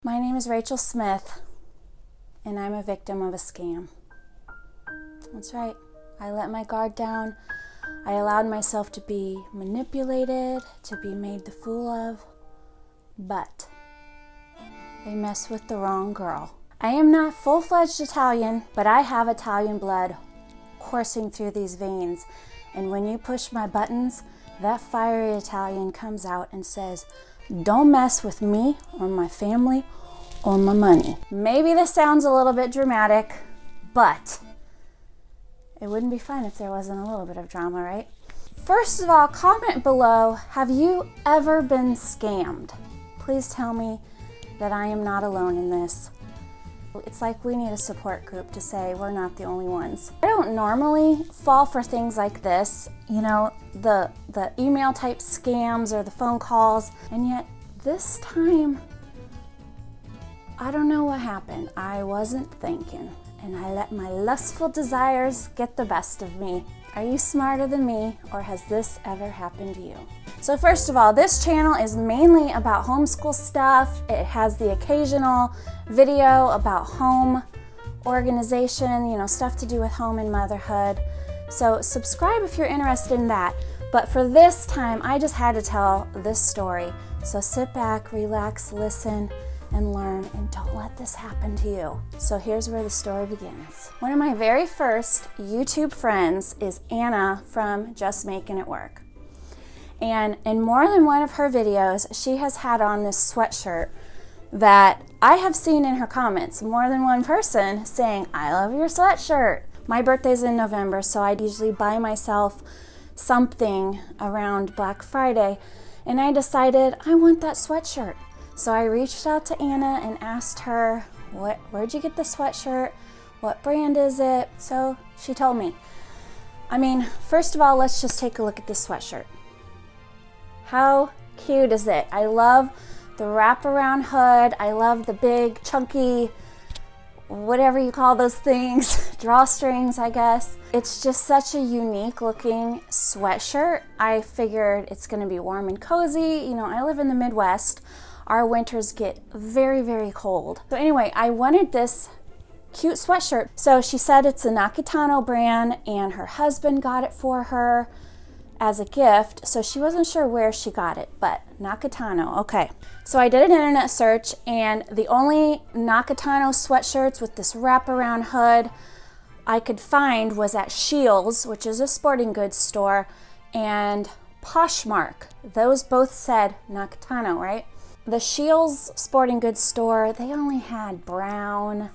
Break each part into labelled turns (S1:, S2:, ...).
S1: My name is Rachel Smith, and I'm a victim of a scam. That's right. I let my guard down. I allowed myself to be manipulated, to be made the fool of, but they messed with the wrong girl. I am not full-fledged Italian, but I have Italian blood coursing through these veins. And when you push my buttons, that fiery Italian comes out and says, "Don't mess with me or my family or my money." Maybe this sounds a little bit dramatic, but it wouldn't be fun if there wasn't a little bit of drama, right? First of all, comment below, have you ever been scammed? Please tell me that I am not alone in this. It's like we need a support group to say we're not the only ones. I don't normally fall for things like this, you know, the email type scams or the phone calls, and yet this time, I don't know what happened. I wasn't thinking, and I let my lustful desires get the best of me. Are you smarter than me, or has this ever happened to you? So first of all, this channel is mainly about homeschool stuff. It has the occasional video about home organization, you know, stuff to do with home and motherhood. So subscribe if you're interested in that. But for this time, I just had to tell this story. So sit back, relax, listen, and learn, and don't let this happen to you. So here's where the story begins. One of my very first YouTube friends is Anna from Just Making It Work. And in more than one of her videos, she has had on this sweatshirt that I have seen in her comments, more than one person saying, "I love your sweatshirt." My birthday's in November, so I usually buy myself something around Black Friday, and I decided I want that sweatshirt. So I reached out to Anna and asked her, where'd you get the sweatshirt? What brand is it? So she told me. I mean, first of all, let's just take a look at this sweatshirt. How cute is it? I love the wraparound hood. I love the big, chunky, whatever you call those things, drawstrings, I guess. It's just such a unique looking sweatshirt. I figured it's gonna be warm and cozy. You know, I live in the Midwest. Our winters get very, very cold. So anyway, I wanted this cute sweatshirt. So she said it's a Naketano brand and her husband got it for her as a gift. So she wasn't sure where she got it, but Naketano, okay. So I did an internet search, and the only Naketano sweatshirts with this wraparound hood I could find was at Scheels, which is a sporting goods store, and Poshmark. Those both said Naketano, right? The Scheels sporting goods store, they only had brown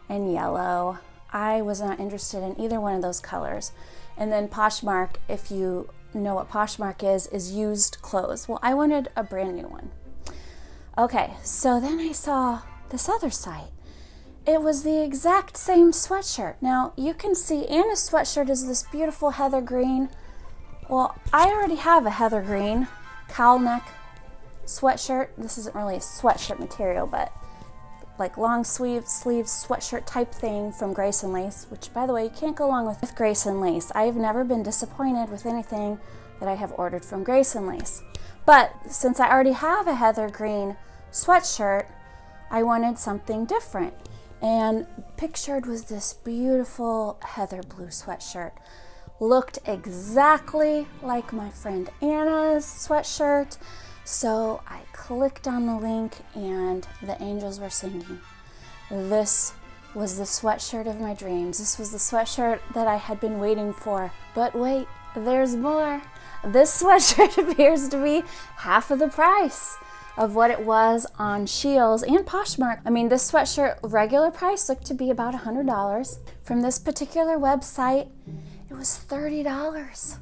S1: and yellow. I was not interested in either one of those colors. And then Poshmark, if you know what Poshmark is used clothes. Well, I wanted a brand new one. Okay, so then I saw this other site. It was the exact same sweatshirt. Now, you can see Anna's sweatshirt is this beautiful heather green. Well, I already have a heather green cowl neck sweatshirt. This isn't really a sweatshirt material, but like long sleeves sweatshirt type thing from Grace and Lace, which by the way, you can't go wrong with Grace and Lace. I've never been disappointed with anything that I have ordered from Grace and Lace. But since I already have a heather green sweatshirt, I wanted something different. And pictured was this beautiful heather blue sweatshirt. Looked exactly like my friend Anna's sweatshirt. So I clicked on the link and the angels were singing. This was the sweatshirt of my dreams. This was the sweatshirt that I had been waiting for. But wait, there's more. This sweatshirt appears to be half of the price of what it was on Scheels and Poshmark. I mean, this sweatshirt regular price looked to be about $100. From this particular website, it was $30.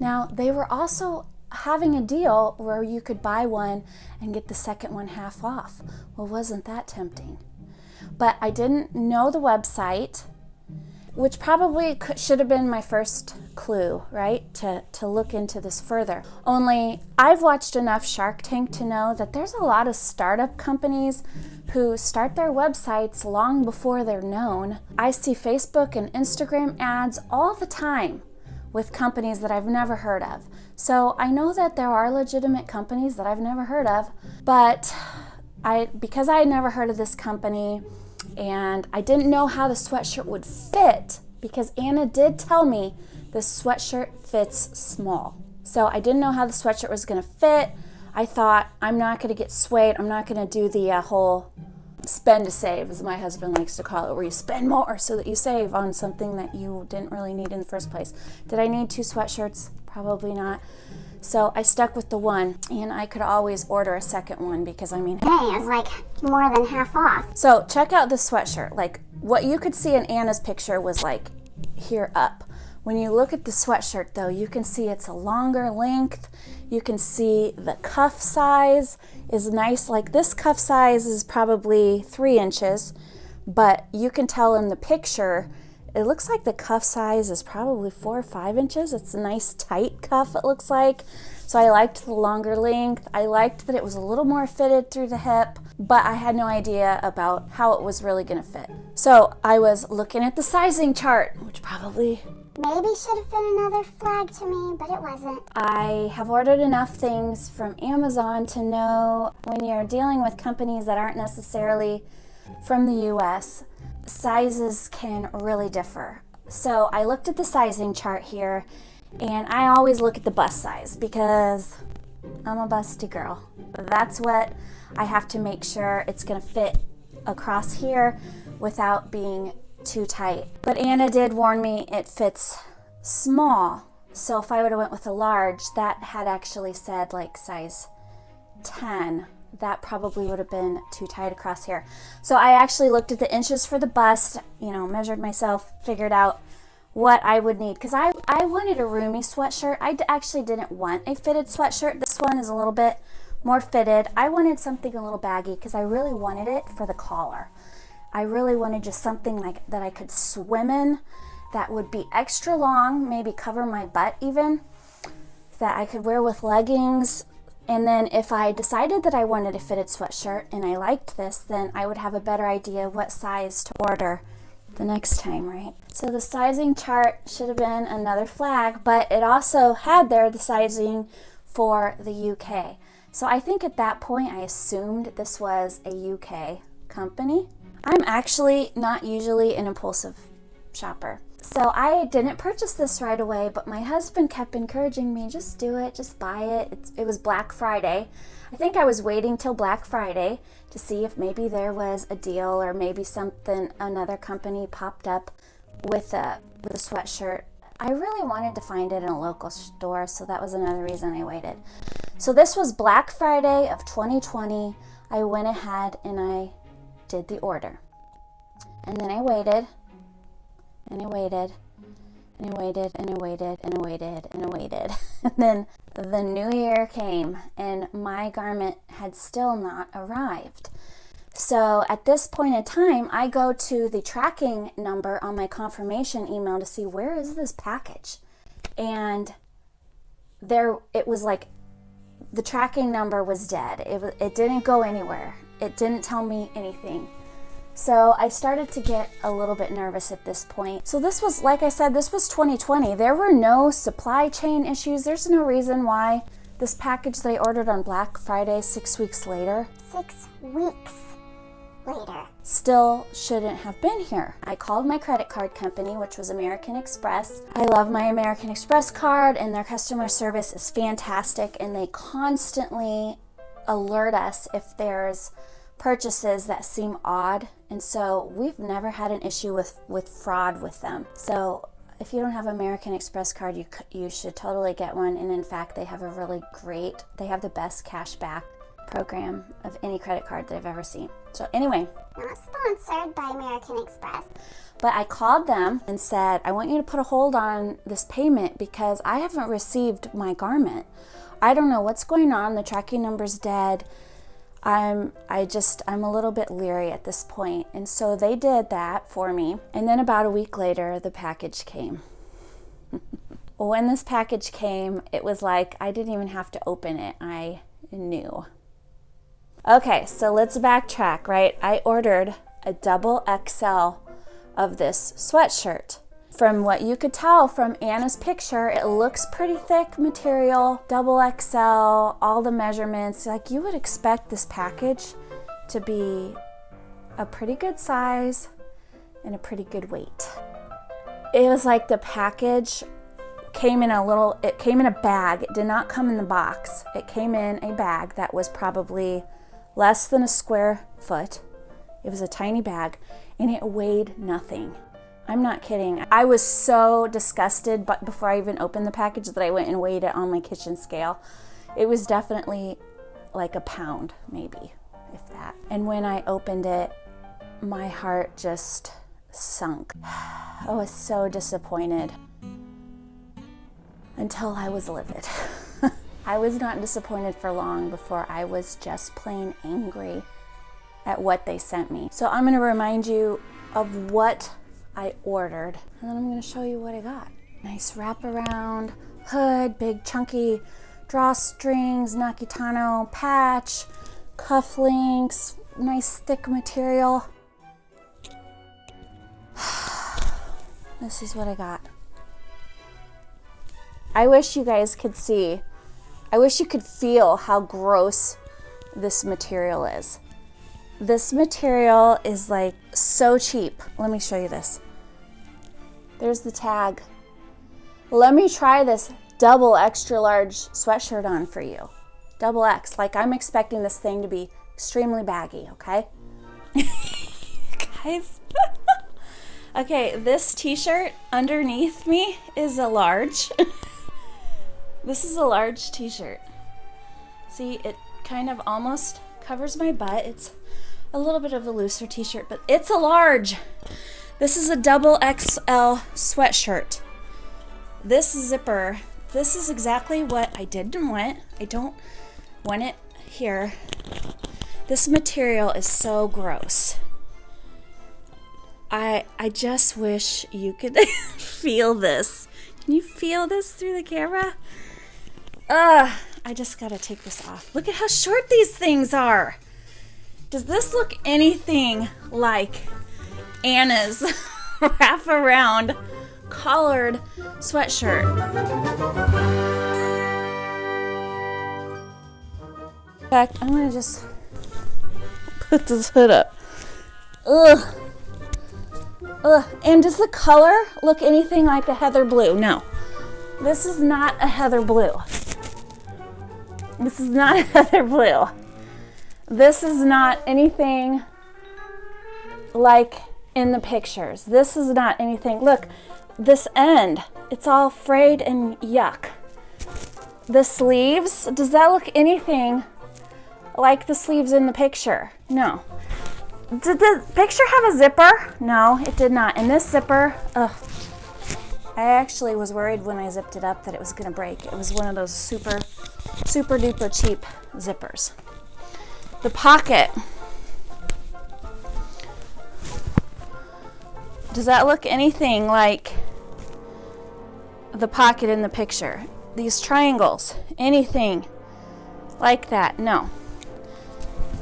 S1: Now, they were also having a deal where you could buy one and get the second one half off. Well, wasn't that tempting? But I didn't know the website, which probably should have been my first clue, right? To look into this further. Only I've watched enough Shark Tank to know that there's a lot of startup companies who start their websites long before they're known. I see Facebook and Instagram ads all the time with companies that I've never heard of. So I know that there are legitimate companies that I've never heard of, but because I had never heard of this company and I didn't know how the sweatshirt would fit, because Anna did tell me the sweatshirt fits small. So I didn't know how the sweatshirt was gonna fit. I thought, I'm not gonna get swayed. I'm not gonna do the whole spend to save, as my husband likes to call it, where you spend more so that you save on something that you didn't really need in the first place. Did I need 2 sweatshirts? Probably not. So I stuck with the one, and I could always order a second one because, I mean,
S2: hey, it was like more than half off.
S1: So check out the sweatshirt. Like, what you could see in Anna's picture was like here up. When you look at the sweatshirt though, you can see it's a longer length. You can see the cuff size is nice. Like, this cuff size is probably 3 inches, but you can tell in the picture, it looks like the cuff size is probably 4 or 5 inches. It's a nice tight cuff, it looks like. So I liked the longer length. I liked that it was a little more fitted through the hip, but I had no idea about how it was really gonna fit. So I was looking at the sizing chart, which probably
S2: maybe should have been another flag to me, but it wasn't.
S1: I have ordered enough things from Amazon to know when you're dealing with companies that aren't necessarily from the US, sizes can really differ. So I looked at the sizing chart here, and I always look at the bust size because I'm a busty girl. That's what I have to make sure it's gonna fit across here without being too tight. But Anna did warn me it fits small. So if I would have went with a large, that had actually said like size 10. That probably would have been too tight across here. So I actually looked at the inches for the bust, you know, measured myself, figured out what I would need. Because I wanted a roomy sweatshirt. I actually didn't want a fitted sweatshirt. This one is a little bit more fitted. I wanted something a little baggy because I really wanted it for the collar. I really wanted just something like that I could swim in, that would be extra long, maybe cover my butt even, that I could wear with leggings. And then if I decided that I wanted a fitted sweatshirt and I liked this, then I would have a better idea what size to order the next time, right? So the sizing chart should have been another flag, but it also had there the sizing for the UK. So I think at that point I assumed this was a UK company. I'm actually not usually an impulsive shopper. So I didn't purchase this right away, but my husband kept encouraging me, just do it, just buy it. It was Black Friday. I think I was waiting till Black Friday to see if maybe there was a deal or maybe something, another company popped up with a sweatshirt. I really wanted to find it in a local store, so that was another reason I waited. So this was Black Friday of 2020. I went ahead and I did the order. And then I waited. And I waited, and I waited, and I waited, and I waited, and I waited. And then the new year came, and my garment had still not arrived. So at this point in time, I go to the tracking number on my confirmation email to see where is this package. And there, it was like the tracking number was dead. It didn't go anywhere. It didn't tell me anything. So I started to get a little bit nervous at this point. So this was, like I said, this was 2020. There were no supply chain issues. There's no reason why this package that I ordered on Black Friday 6 weeks later,
S2: 6 weeks later,
S1: still shouldn't have been here. I called my credit card company, which was American Express. I love my American Express card, and their customer service is fantastic, and they constantly alert us if there's purchases that seem odd. And so we've never had an issue with fraud with them. So if you don't have American Express card, you should totally get one. And in fact, they have they have the best cash back program of any credit card that I've ever seen. So anyway,
S2: not sponsored by American Express.
S1: But I called them and said, I want you to put a hold on this payment because I haven't received my garment. I don't know what's going on. The tracking number's dead. I'm a little bit leery at this point. And so they did that for me. And then about a week later, the package came. When this package came, it was like I didn't even have to open it. I knew. Okay, so let's backtrack, right? I ordered a double XL of this sweatshirt. From what you could tell from Anna's picture, it looks pretty thick material, double XL, all the measurements. Like, you would expect this package to be a pretty good size and a pretty good weight. It was like the package came in it came in a bag. It did not come in the box. It came in a bag that was probably less than a square foot. It was a tiny bag and it weighed nothing. I'm not kidding. I was so disgusted, but before I even opened the package, that I went and weighed it on my kitchen scale. It was definitely like a pound, maybe, if that. And when I opened it, my heart just sunk. I was so disappointed until I was livid. I was not disappointed for long before I was just plain angry at what they sent me. So I'm gonna remind you of what I ordered, and then I'm gonna show you what I got. Nice wraparound hood, big chunky drawstrings, Naketano patch, cufflinks, nice thick material. This is what I got. I wish you guys could see. I wish you could feel how gross this material is. This material is like so cheap. Let me show you this. There's the tag. Let me try this double extra large sweatshirt on for you. Double X. Like, I'm expecting this thing to be extremely baggy, okay? Guys. Okay, this t-shirt underneath me is a large. This is a large t-shirt. See, it kind of almost covers my butt. It's a little bit of a looser t-shirt, but it's a large. This is a double XL sweatshirt. This zipper, this is exactly what I didn't want. I don't want it here. This material is so gross. I just wish you could feel this. Can you feel this through the camera? I just gotta take this off. Look at how short these things are. Does this look anything like Anna's wraparound collared sweatshirt? In fact, I'm gonna just put this hood up. Ugh. And does the color look anything like a heather blue? No. This is not a heather blue. This is not a heather blue. This is not anything like in the pictures. This is not anything. Look, this end, it's all frayed and yuck. The sleeves, does that look anything like the sleeves in the picture? No. Did the picture have a zipper? No, it did not. And this zipper, ugh. I actually was worried when I zipped it up that it was gonna break. It was one of those super duper cheap zippers. The pocket. Does that look anything like the pocket in the picture? These triangles, anything like that? No.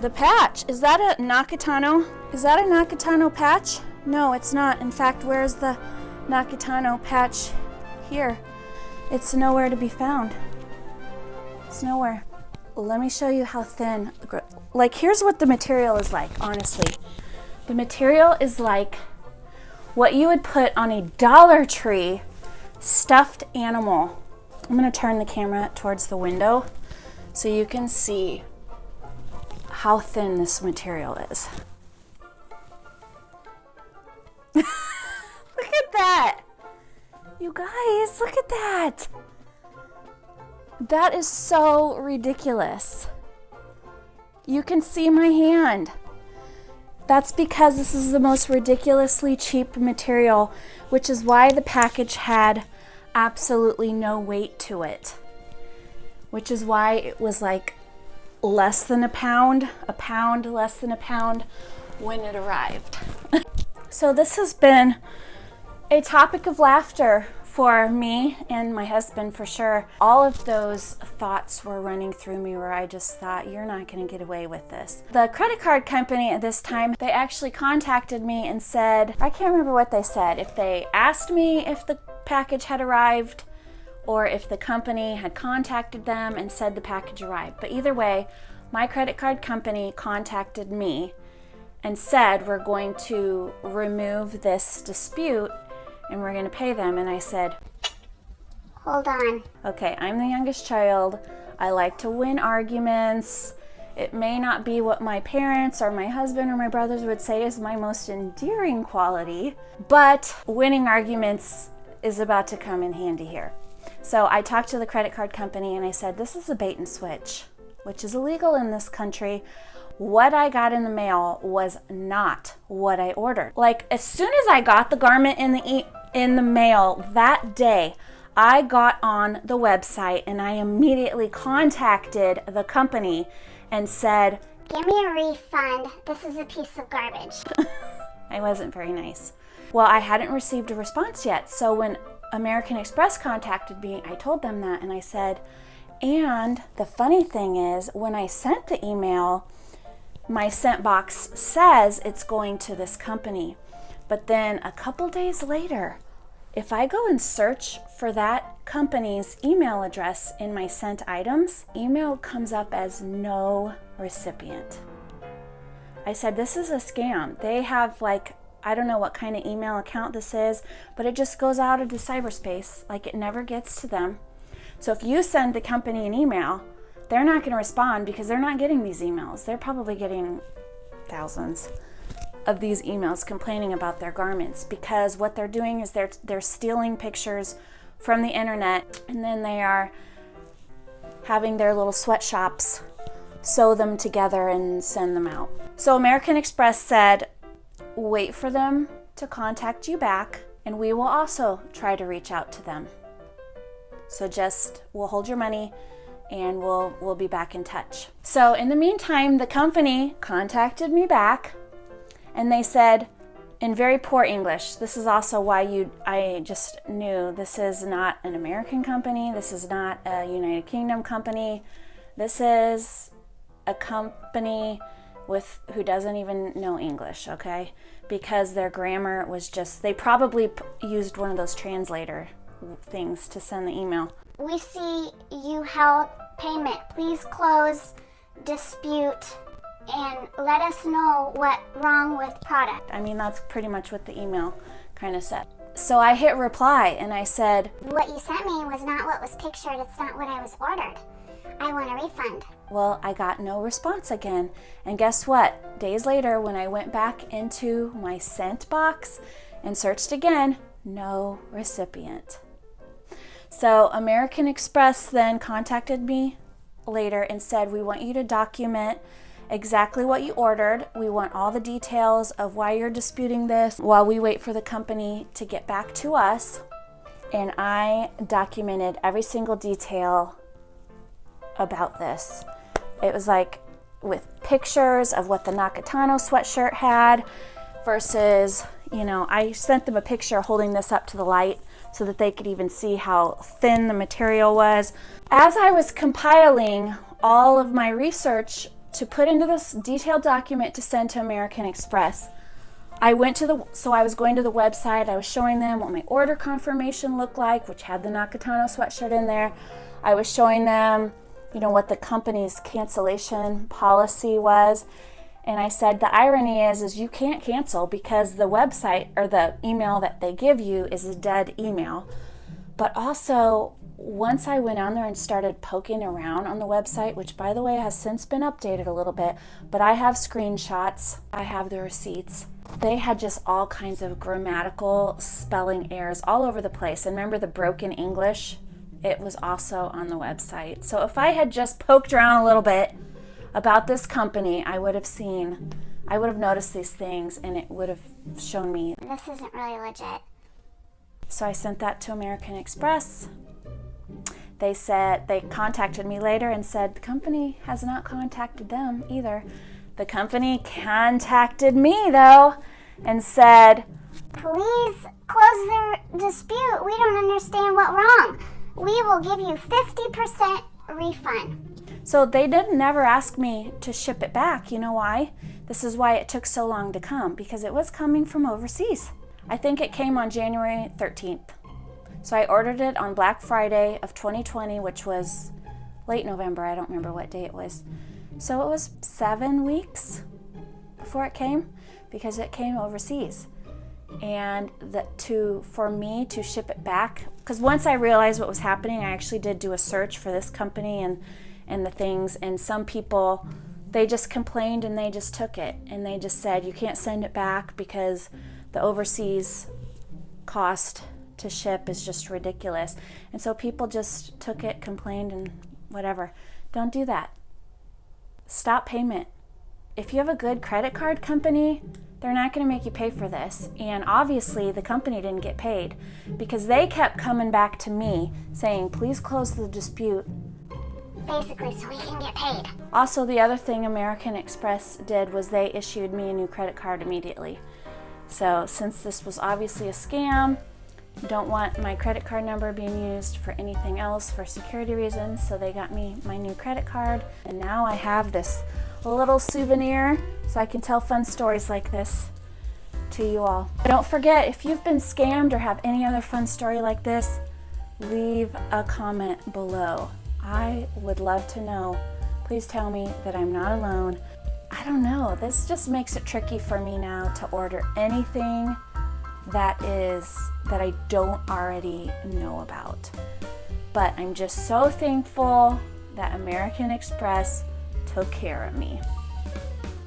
S1: The patch, is that a Naketano? Is that a Naketano patch? No, it's not. In fact, where's the Naketano patch here? It's nowhere to be found. It's nowhere. Let me show you how thin. Like, here's what the material is like, honestly. The material is like what you would put on a Dollar Tree stuffed animal. I'm gonna turn the camera towards the window so you can see how thin this material is. Look at that. You guys, look at that. That is so ridiculous. You can see my hand. That's because this is the most ridiculously cheap material, which is why the package had absolutely no weight to it. Which is why it was like less than a pound less than a pound when it arrived. So this has been a topic of laughter for me and my husband for sure. All of those thoughts were running through me where I just thought, you're not gonna get away with this. The credit card company at this time, they actually contacted me and said, I can't remember what they said, if they asked me if the package had arrived or if the company had contacted them and said the package arrived. But either way, My credit card company contacted me and said, we're going to remove this dispute and we're going to pay them. And I said,
S2: hold on.
S1: okay, I'm the youngest child. I like to win arguments. It may not be what my parents or my husband or my brothers would say is my most endearing quality, but winning arguments is about to come in handy here. So I talked to the credit card company and I said, this is a bait and switch, which is illegal in this country. What I got in the mail was not what I ordered. Like, as soon as I got the garment in the mail that day, I got on the website and I immediately contacted the company and said,
S2: give me a refund. This is a piece of garbage.
S1: I wasn't very nice. Well, I hadn't received a response yet. So when American Express contacted me, I told them that and I said, and the funny thing is, when I sent the email, my sent box says it's going to this company. But then a couple days later, if I go and search for that company's email address in my sent items, email comes up as no recipient. I said, this is a scam. They have like, I don't know what kind of email account this is, but it just goes out into cyberspace. Like, it never gets to them. So if you send the company an email, they're not going to respond because they're not getting these emails. They're probably getting thousands of these emails complaining about their garments, because what they're doing is they're stealing pictures from the internet, and then they are having their little sweatshops sew them together and send them out. So American Express said, wait for them to contact you back, and we will also try to reach out to them. So just, we'll hold your money and we'll be back in touch. So in the meantime, the company contacted me back and they said, in very poor English, this is also why I just knew this is not an American company, this is not a United Kingdom company, this is a company who doesn't even know English, okay? Because their grammar was just, they probably used one of those translator things to send the email.
S2: We see you held payment. Please close dispute and let us know what's wrong with product.
S1: I mean, that's pretty much what the email kind of said. So I hit reply and I said,
S2: what you sent me was not what was pictured. It's not what I was ordered. I want a refund.
S1: Well, I got no response again. And guess what? Days later, when I went back into my sent box and searched again, no recipient. So American Express then contacted me later and said, we want you to document exactly what you ordered. We want all the details of why you're disputing this while we wait for the company to get back to us. And I documented every single detail about this. It was like with pictures of what the Naketano sweatshirt had versus, I sent them a picture holding this up to the light so that they could even see how thin the material was. As I was compiling all of my research to put into this detailed document to send to American Express, I was going to the website, I was showing them what my order confirmation looked like, which had the Naketano sweatshirt in there. I was showing them, what the company's cancellation policy was. And I said, the irony is you can't cancel because the website or the email that they give you is a dead email. But also, once I went on there and started poking around on the website, which by the way has since been updated a little bit, but I have screenshots, I have the receipts. They had just all kinds of grammatical spelling errors all over the place. And remember the broken English? It was also on the website. So if I had just poked around a little bit about this company, I would have noticed these things and it would have shown me.
S2: This isn't really legit.
S1: So I sent that to American Express. They contacted me later and said the company has not contacted them either. The company contacted me though and said,
S2: please close the dispute. We don't understand what's wrong. We will give you 50% refund.
S1: So they never ask me to ship it back. You know why? This is why it took so long to come, because it was coming from overseas. I think it came on January 13th. So I ordered it on Black Friday of 2020, which was late November. I don't remember what day it was. So it was 7 weeks before it came, because it came overseas. And for me to ship it back, because once I realized what was happening, I actually did do a search for this company and the things, and some people, they just complained and they just took it, and they just said you can't send it back because the overseas cost to ship is just ridiculous. And so people just took it, complained, and whatever. Don't do that. Stop payment. If you have a good credit card company, they're not going to make you pay for this. And obviously the company didn't get paid, because they kept coming back to me saying, please close the dispute.
S2: Basically, so we can get paid.
S1: Also, the other thing American Express did was they issued me a new credit card immediately. So since this was obviously a scam, don't want my credit card number being used for anything else for security reasons, so they got me my new credit card. And now I have this little souvenir so I can tell fun stories like this to you all. Don't forget, if you've been scammed or have any other fun story like this, leave a comment below. I would love to know. Please tell me that I'm not alone. I don't know, this just makes it tricky for me now to order anything that I don't already know about. But I'm just so thankful that American Express took care of me.